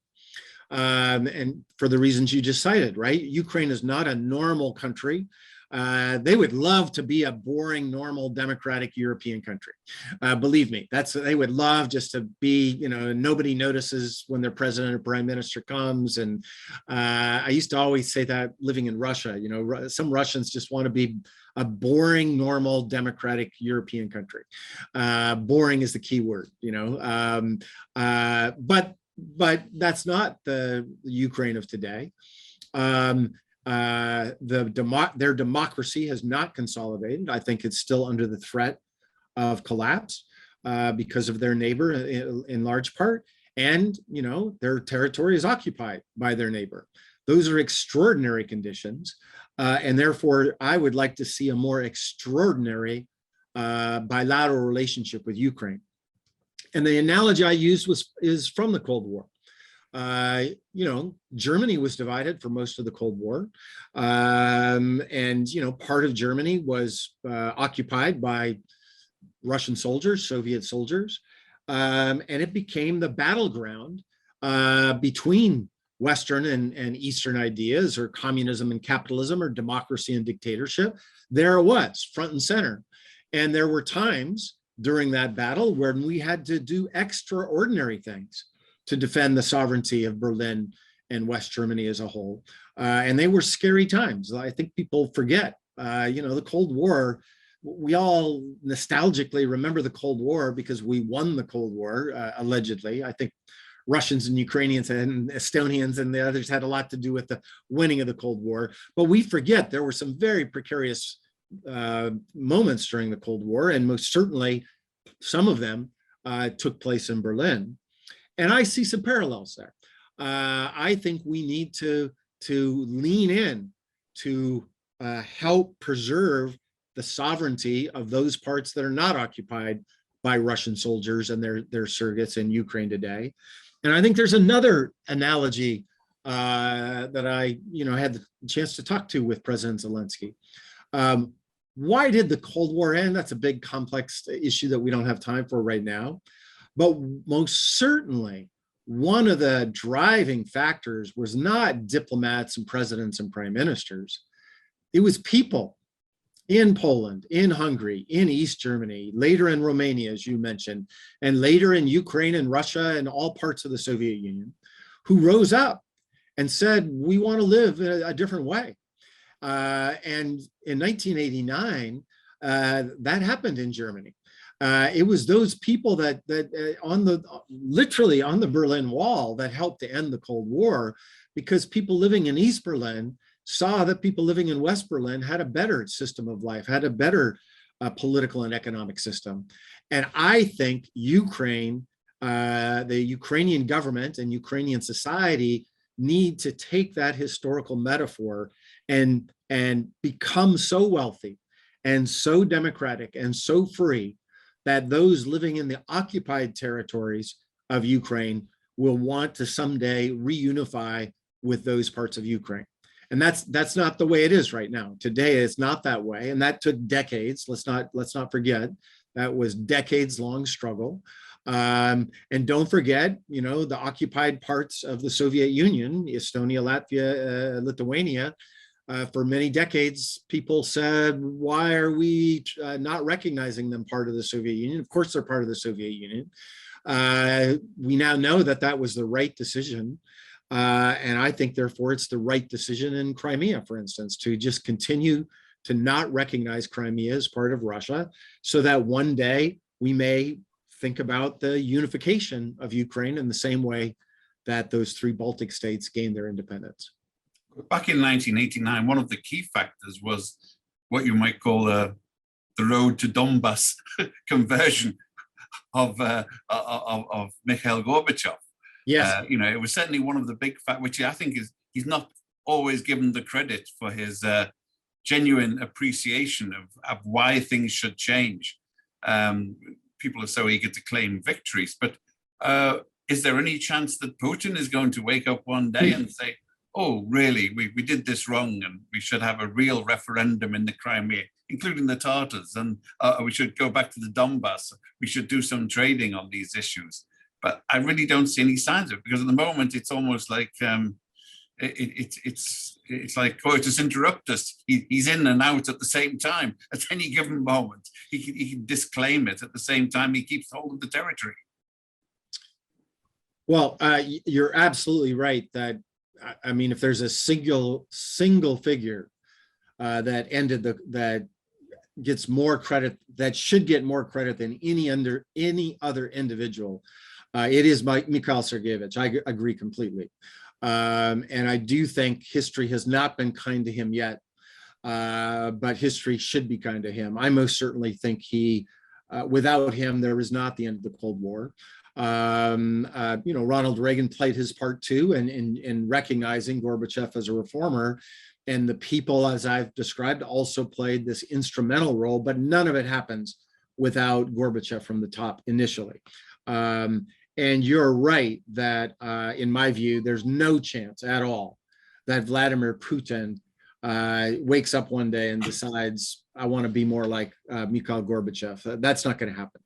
And for the reasons you just cited, right? Ukraine is not a normal country. They would love to be a boring, normal, democratic European country. Believe me, they would love just to be, nobody notices when their president or prime minister comes. And I used to always say that living in Russia, some Russians just want to be a boring, normal, democratic European country. Boring is the key word, but that's not the Ukraine of today. Their democracy has not consolidated. I think it's still under the threat of collapse because of their neighbor in large part. And, their territory is occupied by their neighbor. Those are extraordinary conditions. And therefore, I would like to see a more extraordinary bilateral relationship with Ukraine. And the analogy I used is from the Cold War. Germany was divided for most of the Cold War. And part of Germany was occupied by Russian soldiers, Soviet soldiers. And it became the battleground between Western and Eastern ideas, or communism and capitalism, or democracy and dictatorship. There it was, front and center. And there were times during that battle when we had to do extraordinary things to defend the sovereignty of Berlin and West Germany as a whole. And they were scary times. I think people forget, the Cold War, we all nostalgically remember the Cold War because we won the Cold War, allegedly. I think Russians and Ukrainians and Estonians and the others had a lot to do with the winning of the Cold War. But we forget there were some very precarious moments during the Cold War, and most certainly some of them took place in Berlin. And I see some parallels there. I think we need to lean in to help preserve the sovereignty of those parts that are not occupied by Russian soldiers and their surrogates in Ukraine today. And I think there's another analogy that I had the chance to talk to with President Zelensky. Why did the Cold War end? That's a big, complex issue that we don't have time for right now. But most certainly, one of the driving factors was not diplomats and presidents and prime ministers. It was people in Poland, in Hungary, in East Germany, later in Romania, as you mentioned, and later in Ukraine and Russia and all parts of the Soviet Union, who rose up and said, we want to live a different way. And in 1989, that happened in Germany. It was those people that literally on the Berlin Wall that helped to end the Cold War, because people living in East Berlin saw that people living in West Berlin had a better system of life, had a better political and economic system. And I think Ukraine, the Ukrainian government and Ukrainian society need to take that historical metaphor and become so wealthy and so democratic and so free that those living in the occupied territories of Ukraine will want to someday reunify with those parts of Ukraine. And that's not the way it is right now. Today, it's not that way. And that took decades. Let's not forget That was decades-long struggle. And don't forget, the occupied parts of the Soviet Union, Estonia, Latvia, Lithuania. For many decades, people said, why are we not recognizing them part of the Soviet Union? Of course, they're part of the Soviet Union. We now know that that was the right decision. And I think, therefore, it's the right decision in Crimea, for instance, to just continue to not recognize Crimea as part of Russia, so that one day we may think about the unification of Ukraine in the same way that those three Baltic states gained their independence.
Back in 1989, one of the key factors was what you might call the road to Donbass conversion of Mikhail Gorbachev.
Yes,
it was certainly one of the big factors, which I think he's not always given the credit for his genuine appreciation of why things should change. People are so eager to claim victories, but is there any chance that Putin is going to wake up one day and say, oh, really, we did this wrong and we should have a real referendum in the Crimea, including the Tatars, and we should go back to the Donbass, we should do some trading on these issues? But I really don't see any signs of it, because at the moment it's almost like it's like coitus interruptus. He's in and out at the same time. At any given moment, he can disclaim it. At the same time, he keeps hold of the territory.
Well, you're absolutely right that, I mean, if there's a single figure that gets more credit, that should get more credit than any other individual, it is Mikhail Sergeyevich. I agree completely. And I do think history has not been kind to him yet, but history should be kind to him. I most certainly think without him, there is not the end of the Cold War. Ronald Reagan played his part too, in recognizing Gorbachev as a reformer, and the people, as I've described, also played this instrumental role, but none of it happens without Gorbachev from the top initially. And you're right that, in my view, there's no chance at all that Vladimir Putin wakes up one day and decides, I want to be more like Mikhail Gorbachev. That's not going to happen.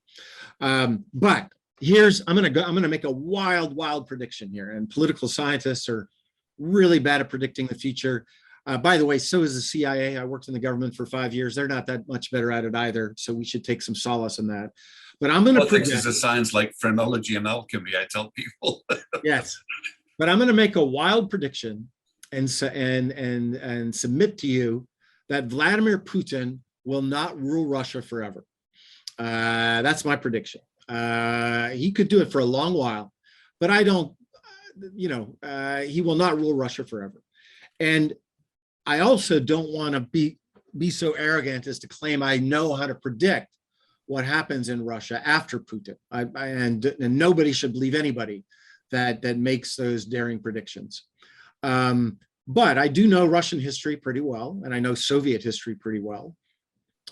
But I'm going to make a wild prediction here. And political scientists are really bad at predicting the future. By the way, so is the CIA. I worked in the government for 5 years. They're not that much better at it either. So we should take some solace in that. But I'm going to predict.
Politics is a science like phrenology and alchemy, I tell people.
Yes, but I'm going to make a wild prediction and submit to you that Vladimir Putin will not rule Russia forever. That's my prediction. He could do it for a long while, but I don't. He will not rule Russia forever. And I also don't want to be so arrogant as to claim I know how to predict what happens in Russia after Putin. And nobody should believe anybody that makes those daring predictions. But I do know Russian history pretty well, and I know Soviet history pretty well.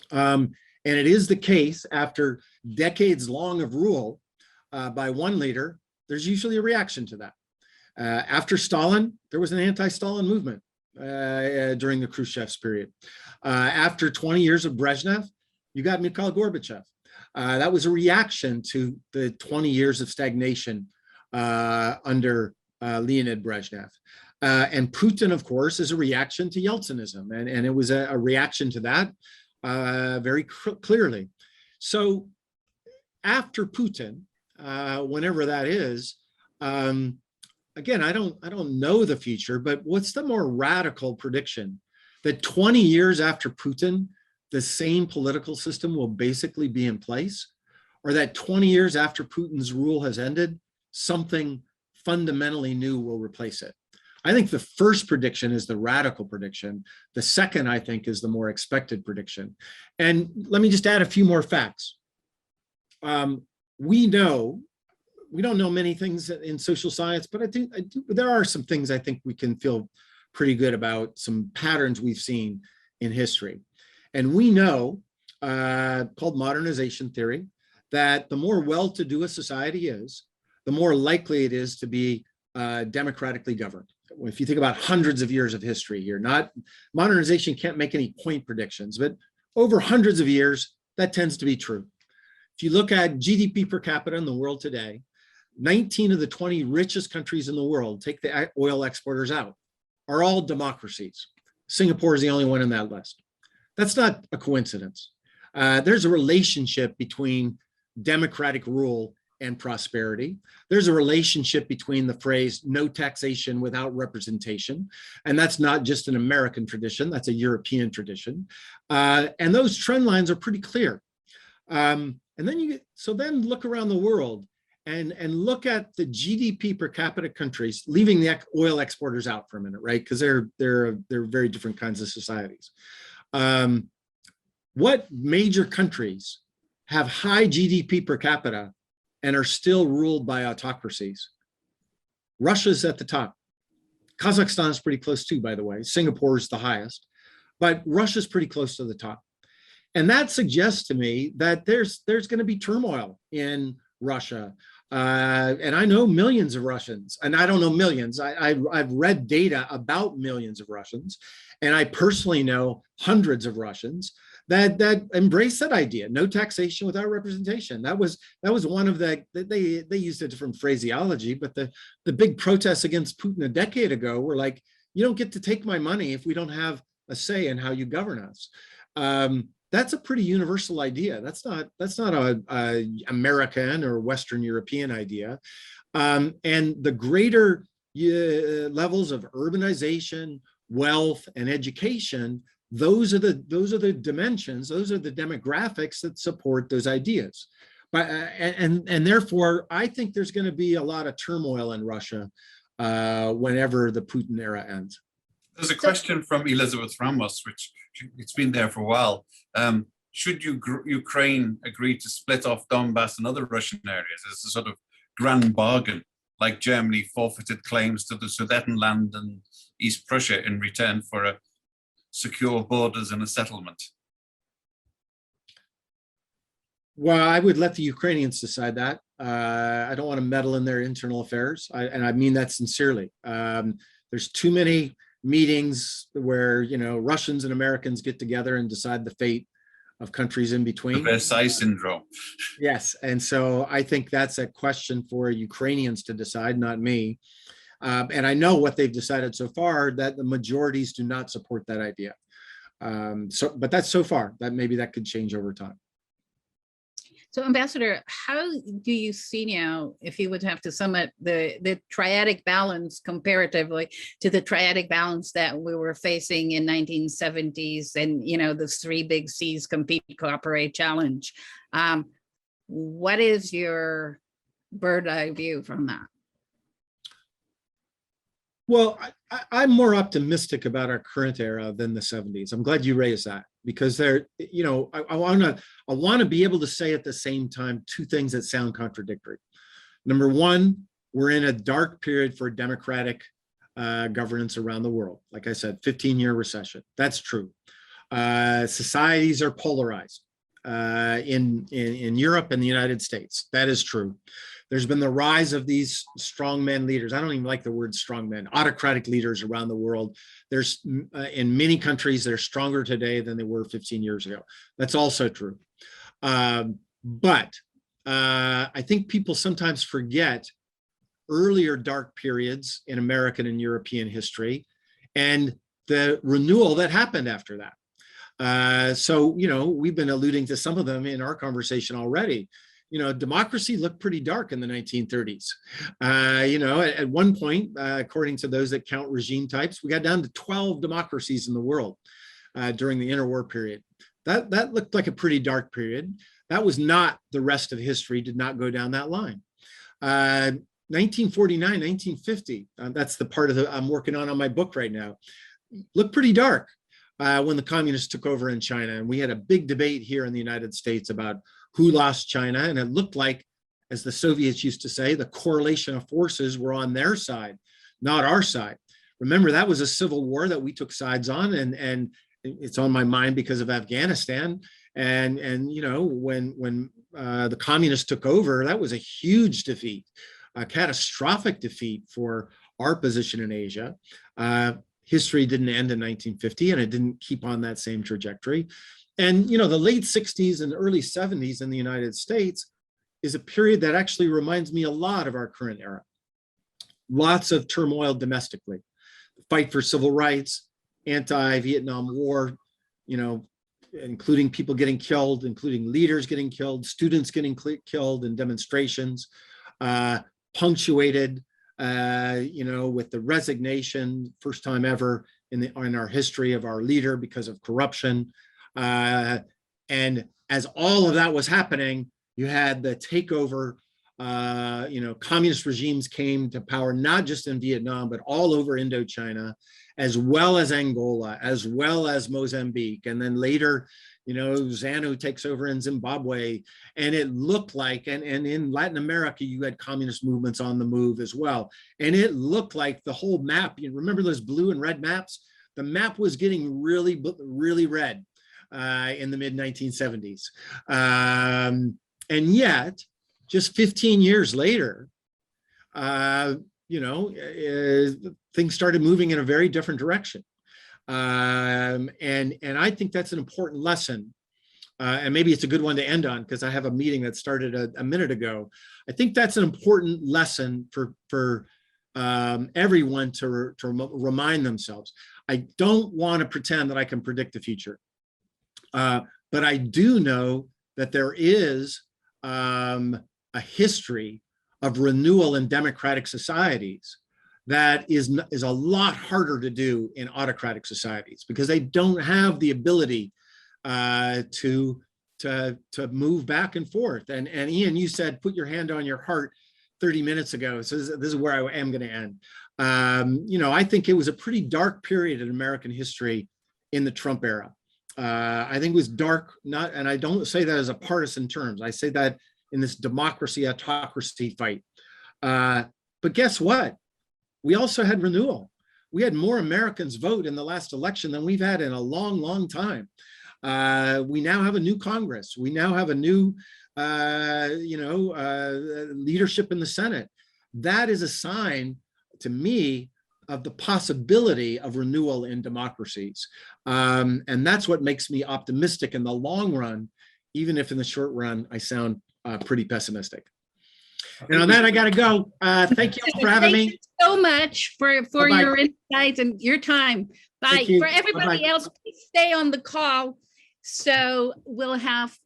And it is the case, after decades long of rule by one leader, there's usually a reaction to that. After Stalin, there was an anti-Stalin movement during the Khrushchev's period. After 20 years of Brezhnev, you got Mikhail Gorbachev. That was a reaction to the 20 years of stagnation under Leonid Brezhnev. And Putin, of course, is a reaction to Yeltsinism. And it was a reaction to that very clearly. So after Putin, whenever that is, again, I don't know the future, but what's the more radical prediction? That 20 years after Putin, the same political system will basically be in place, or that 20 years after Putin's rule has ended, something fundamentally new will replace it? I think the first prediction is the radical prediction. The second, I think, is the more expected prediction. And let me just add a few more facts. We don't know many things in social science, but I think there are some things I think we can feel pretty good about, some patterns we've seen in history. And we know, called modernization theory, that the more well-to-do a society is, the more likely it is to be democratically governed. If you think about hundreds of years of history here, modernization can't make any point predictions, but over hundreds of years, that tends to be true. If you look at GDP per capita in the world today, 19 of the 20 richest countries in the world, take the oil exporters out, are all democracies. Singapore is the only one in that list. That's not a coincidence. There's a relationship between democratic rule and prosperity. There's a relationship between the phrase no taxation without representation. And that's not just an American tradition, that's a European tradition. And those trend lines are pretty clear. And then look around the world and look at the GDP per capita countries, leaving the oil exporters out for a minute, right? Because they're very different kinds of societies. What major countries have high GDP per capita and are still ruled by autocracies? Russia's at the top. Kazakhstan is pretty close too, by the way. Singapore is the highest, but Russia's pretty close to the top. And that suggests to me that there's going to be turmoil in Russia. And I know millions of Russians, and I don't know millions. I've read data about millions of Russians, and I personally know hundreds of Russians that embrace that idea, no taxation without representation. That was one of the, they used a different phraseology, but the big protests against Putin a decade ago were like, you don't get to take my money if we don't have a say in how you govern us. That's a pretty universal idea. That's not a American or Western European idea. And the greater levels of urbanization, wealth, and education, those are the dimensions, those are the demographics that support those ideas. But and therefore, I think there's going to be a lot of turmoil in Russia whenever the Putin era ends.
There's a question from Elizabeth Ramos, which it's been there for a while. Should Ukraine agree to split off Donbass and other Russian areas as a sort of grand bargain, like Germany forfeited claims to the Sudetenland and East Prussia in return for a secure borders and a settlement?
Well, I would let the Ukrainians decide that. I don't want to meddle in their internal affairs, and I mean that sincerely. There's too many meetings where, you know, Russians and Americans get together and decide the fate of countries in between.
The Versailles syndrome.
Yes, and so I think that's a question for Ukrainians to decide, not me. And I know what they've decided so far, that the majorities do not support that idea. But that's so far. That maybe that could change over time.
So, Ambassador, how do you see now, if you would have to sum up the triadic balance comparatively to the triadic balance that we were facing in 1970s, and, you know, the three big C's: compete, cooperate, challenge? What is your bird's eye view from that?
Well, I'm more optimistic about our current era than the 70s. I'm glad you raised that, because there, you know, I want to be able to say at the same time two things that sound contradictory. Number one, we're in a dark period for democratic governance around the world. Like I said, 15-year recession. That's true. Societies are polarized in Europe and the United States. That is true. There's been the rise of these strongman leaders. I don't even like the word strongman, autocratic leaders around the world. There's in many countries, they're stronger today than they were 15 years ago. That's also true. But I think people sometimes forget earlier dark periods in American and European history and the renewal that happened after that. So, you know, we've been alluding to some of them in our conversation already. You know, democracy looked pretty dark in the 1930s. You know, at one point, according to those that count regime types, we got down to 12 democracies in the world during the interwar period. That looked like a pretty dark period. That was not the rest of history, did not go down that line. 1949, 1950, that's the part of I'm working on my book right now, looked pretty dark when the communists took over in China. And we had a big debate here in the United States about who lost China, and it looked like, as the Soviets used to say, the correlation of forces were on their side, not our side. Remember, that was a civil war that we took sides on, and it's on my mind because of Afghanistan. And you know, when the communists took over, that was a huge defeat, a catastrophic defeat for our position in Asia. History didn't end in 1950, and it didn't keep on that same trajectory. And, you know, the late 60s and early 70s in the United States is a period that actually reminds me a lot of our current era. Lots of turmoil domestically, the fight for civil rights, anti-Vietnam War, you know, including people getting killed, including leaders getting killed, students getting killed in demonstrations, punctuated, you know, with the resignation, first time ever in our history of our leader because of corruption. And as all of that was happening, you had the takeover, you know, communist regimes came to power, not just in Vietnam, but all over Indochina, as well as Angola, as well as Mozambique. And then later, you know, ZANU takes over in Zimbabwe. And it looked like, and in Latin America, you had communist movements on the move as well. And it looked like the whole map, you remember those blue and red maps? The map was getting really, really red in the mid 1970s. And yet, just 15 years later, you know, things started moving in a very different direction. And I think that's an important lesson. And maybe it's a good one to end on because I have a meeting that started a minute ago. I think that's an important lesson for everyone to remind themselves. I don't want to pretend that I can predict the future. But I do know that there is a history of renewal in democratic societies that is a lot harder to do in autocratic societies because they don't have the ability to move back and forth. And Ian, you said, put your hand on your heart 30 minutes ago. So this is where I am going to end. You know, I think it was a pretty dark period in American history in the Trump era. I think it was dark, and I don't say that as a partisan terms. I say that in this democracy autocracy fight. But guess what? We also had renewal. We had more Americans vote in the last election than we've had in a long, long time. We now have a new Congress. We now have a new, you know, leadership in the Senate. That is a sign to me of the possibility of renewal in democracies. And that's what makes me optimistic in the long run, even if in the short run, I sound pretty pessimistic. And on that, I gotta go. Thank you for having me.
Thank you so much for your insights and your time. Bye. For everybody else, please stay on the call. So we'll have.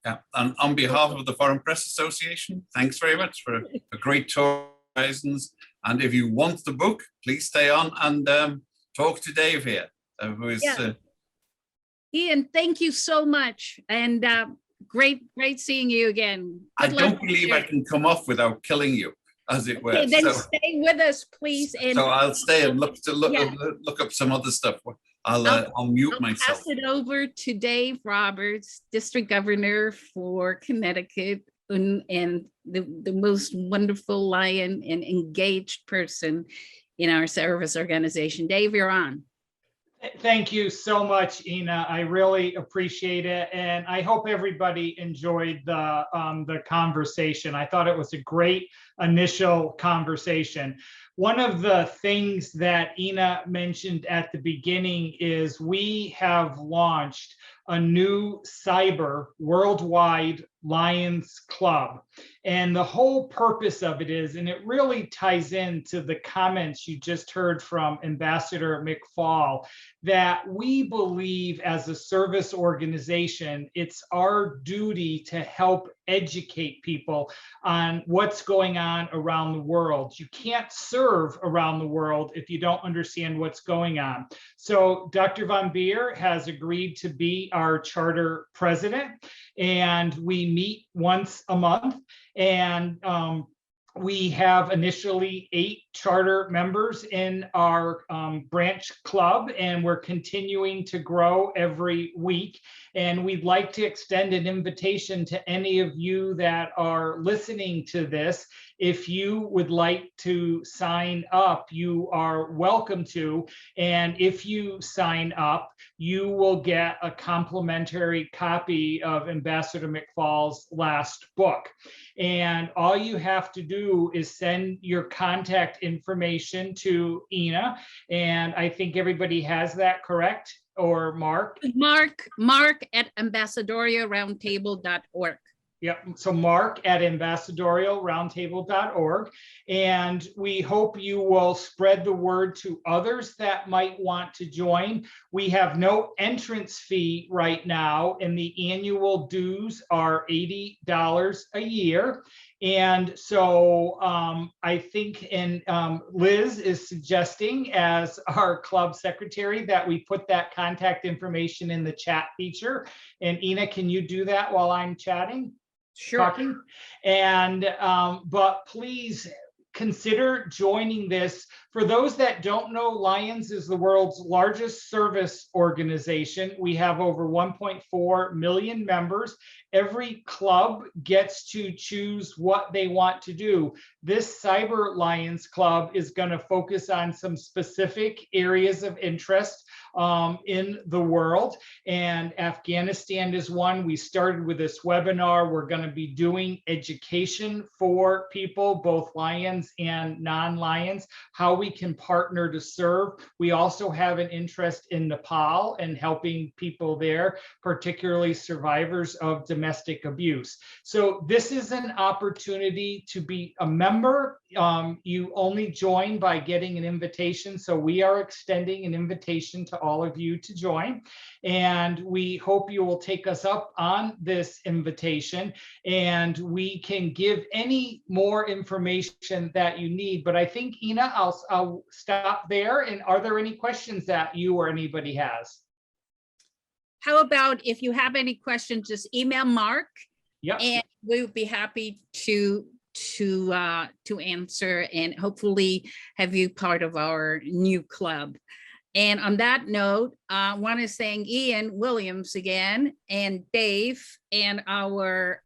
Yeah, and on behalf of the Foreign Press Association, thanks very much for a great tour of Horizons. And if you want the book, please stay on and talk to Dave here. Who is,
Ian, thank you so much. And great seeing you again.
I don't believe I can come off without killing you, as it were.
Okay, then stay with us, please. And
so I'll stay and look up some other stuff. I'll mute myself.
Pass it over to Dave Roberts, District Governor for Connecticut, and the most wonderful lion and engaged person in our service organization. Dave, you're on.
Thank you so much, Ina. I really appreciate it. And I hope everybody enjoyed the conversation. I thought it was a great initial conversation. One of the things that Ina mentioned at the beginning is we have launched a new cyber worldwide Lions Club. And the whole purpose of it is, and it really ties into the comments you just heard from Ambassador McFaul, that we believe as a service organization, it's our duty to help educate people on what's going on around the world. You can't serve around the world if you don't understand what's going on. So Dr. von Ber has agreed to be our charter president, and we meet once a month. And we have initially 8 charter members in our branch club, and we're continuing to grow every week. And we'd like to extend an invitation to any of you that are listening to this. If you would like to sign up, you are welcome to. And if you sign up, you will get a complimentary copy of Ambassador McFaul's last book. And all you have to do is send your contact information to Ina. And I think everybody has that, correct? or Mark?
Mark at ambassadorialroundtable.org.
Yep. So Mark at ambassadorialroundtable.org. And we hope you will spread the word to others that might want to join. We have no entrance fee right now, and the annual dues are $80 a year. And so I think, and Liz is suggesting as our club secretary that we put that contact information in the chat feature. And Ina, can you do that while I'm chatting?
Sure.
Talking. And but please consider joining this. For those that don't know, Lions is the world's largest service organization. We have over 1.4 million members. Every club gets to choose what they want to do. This Cyber Lions Club is going to focus on some specific areas of interest in the world, and Afghanistan is one. We started with this webinar. We're going to be doing education for people, both Lions and non-Lions, how we can partner to serve. We also have an interest in Nepal and helping people there, particularly survivors of domestic abuse. So this is an opportunity to be a member. You only join by getting an invitation. So we are extending an invitation to all of you to join. And we hope you will take us up on this invitation, and we can give any more information that you need. But I think, Ina, I'll stop there. And are there any questions that you or anybody has?
How about if you have any questions, just email Mark.
Yep.
And we would be happy to answer and hopefully have you part of our new club. And on that note, I want to thank Ian Williams again, and Dave, and our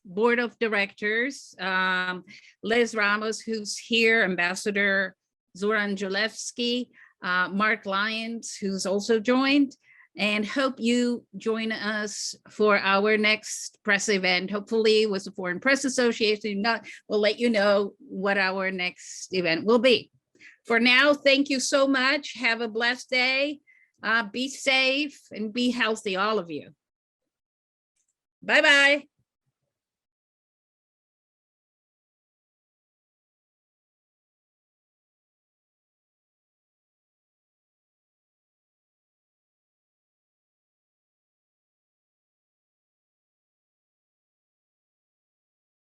board of directors, Liz Ramos, who's here, Ambassador Zoran Julevsky, Mark Lyons, who's also joined, and hope you join us for our next press event. Hopefully with the Foreign Press Association, we'll let you know what our next event will be. For now, thank you so much. Have a blessed day. Be safe and be healthy, all of you. Bye-bye.